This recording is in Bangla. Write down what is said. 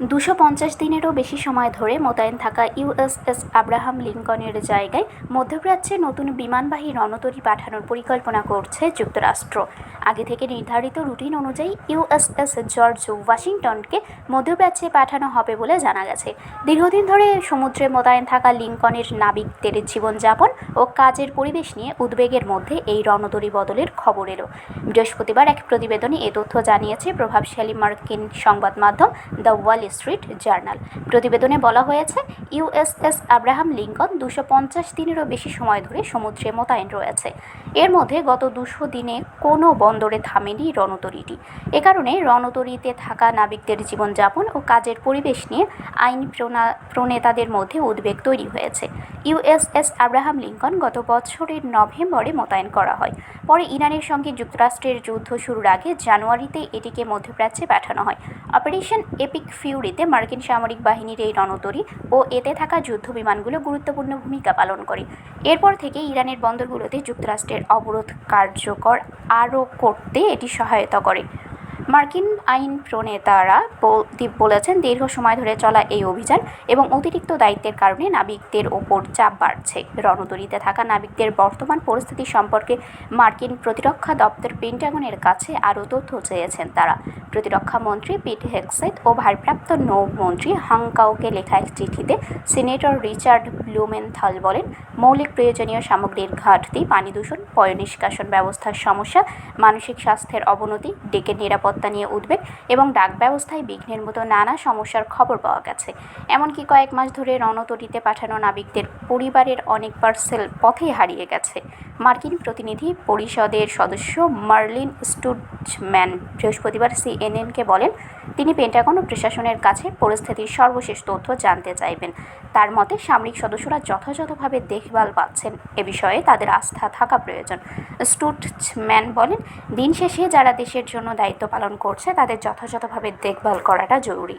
250 দিনেরও বেশি সময় ধরে মোতায়েন থাকা ইউএসএস আব্রাহাম লিঙ্কনের জায়গায় মধ্যপ্রাচ্যে নতুন বিমানবাহী রণতরী পাঠানোর পরিকল্পনা করছে যুক্তরাষ্ট্র। আগে থেকে নির্ধারিত রুটিন অনুযায়ী ইউএসএস জর্জ ওয়াশিংটনকে মধ্যপ্রাচ্যে পাঠানো হবে বলে জানা গেছে। দীর্ঘদিন ধরে সমুদ্রে মোতায়েন থাকা লিঙ্কনের নাবিকদের জীবনযাপন ও কাজের পরিবেশ নিয়ে উদ্বেগের মধ্যে এই রণতরী বদলের খবর এলো। বৃহস্পতিবার এক প্রতিবেদনে এ তথ্য জানিয়েছে প্রভাবশালী মার্কিন সংবাদ মাধ্যম দ্য ওয়াল স্ট্রিট জার্নাল। প্রতিবেদনে বলা হয়েছে, ইউএসএস আব্রাহাম লিঙ্কন 250 দিনেরও বেশি সময় ধরে সমুদ্রে মোতায়েন রয়েছে। এর মধ্যে গত 200 দিনে কোনো বন্দরে থামেনি রণতরীটি। এ কারণে রণতরীতে থাকা নাবিকদের জীবনযাপন ও কাজের পরিবেশ নিয়ে আইন প্রণেতাদের মধ্যে উদ্বেগ তৈরি হয়েছে। ইউএসএস আব্রাহাম লিঙ্কন গত বছরের নভেম্বরে মোতায়েন করা হয়। পরে ইরানের সঙ্গে যুক্তরাষ্ট্রের যুদ্ধ শুরুর আগে জানুয়ারিতে এটিকে মধ্যপ্রাচ্যে পাঠানো হয়। অপারেশন এপিক ফিউরিতে মার্কিন সামরিক বাহিনীর এই রণতরী ও এতে থাকা যুদ্ধ বিমানগুলো গুরুত্বপূর্ণ ভূমিকা পালন করে। এরপর থেকে ইরানের বন্দরগুলোতে যুক্তরাষ্ট্রের অবরোধ কার্যকর আরও করতে এটি সহায়তা করে। মার্কিন আইন প্রণেতারা বলেছেন, দীর্ঘ সময় ধরে চলা এই অভিযান এবং অতিরিক্ত দায়িত্বের কারণে নাবিকদের ওপর চাপ বাড়ছে। রণতরীতে থাকা নাবিকদের বর্তমান পরিস্থিতি সম্পর্কে মার্কিন প্রতিরক্ষা দপ্তর পেন্টাগনের কাছে আরও তথ্য চেয়েছেন তারা। প্রতিরক্ষা মন্ত্রী পিট হেগসেথ ও ভারপ্রাপ্ত নৌমন্ত্রী হাং কাওকে লেখা এক চিঠিতে সিনেটর রিচার্ড ব্লুমেনথাল বলেন, মৌলিক প্রয়োজনীয় সামগ্রীর ঘাটতি, পানি দূষণ, পয়ঃনিষ্কাশন ব্যবস্থার সমস্যা, মানসিক স্বাস্থ্যের অবনতি, ডেকের নিরাপত্তা নিয়ে উদ্বেগ এবং ডাক ব্যবস্থায় বিঘ্নের মতো নানা সমস্যার খবর পাওয়া গেছে। এমনকি কয়েক মাস ধরে রণতরীতে পাঠানো নাবিকদের পরিবারের অনেক পার্সেল পথে হারিয়ে গেছে। মার্কিন প্রতিনিধি পরিষদের সদস্য মার্লিন স্টুডম্যান বৃহস্পতিবার সিএনএনকে বলেন, তিনি পেন্টাগন ও প্রশাসনের কাছে পরিস্থিতির সর্বশেষ তথ্য জানতে চাইবেন। তার মতে, সামরিক সদস্যরা যথাযথভাবে দেখভাল পাচ্ছেন, এ বিষয়ে তাদের আস্থা থাকা প্রয়োজন। স্টুডম্যান বলেন, দিন শেষে যারা দেশের জন্য দায়িত্ব পালন করছে তাদের যথাযথভাবে দেখভাল করাটা জরুরি।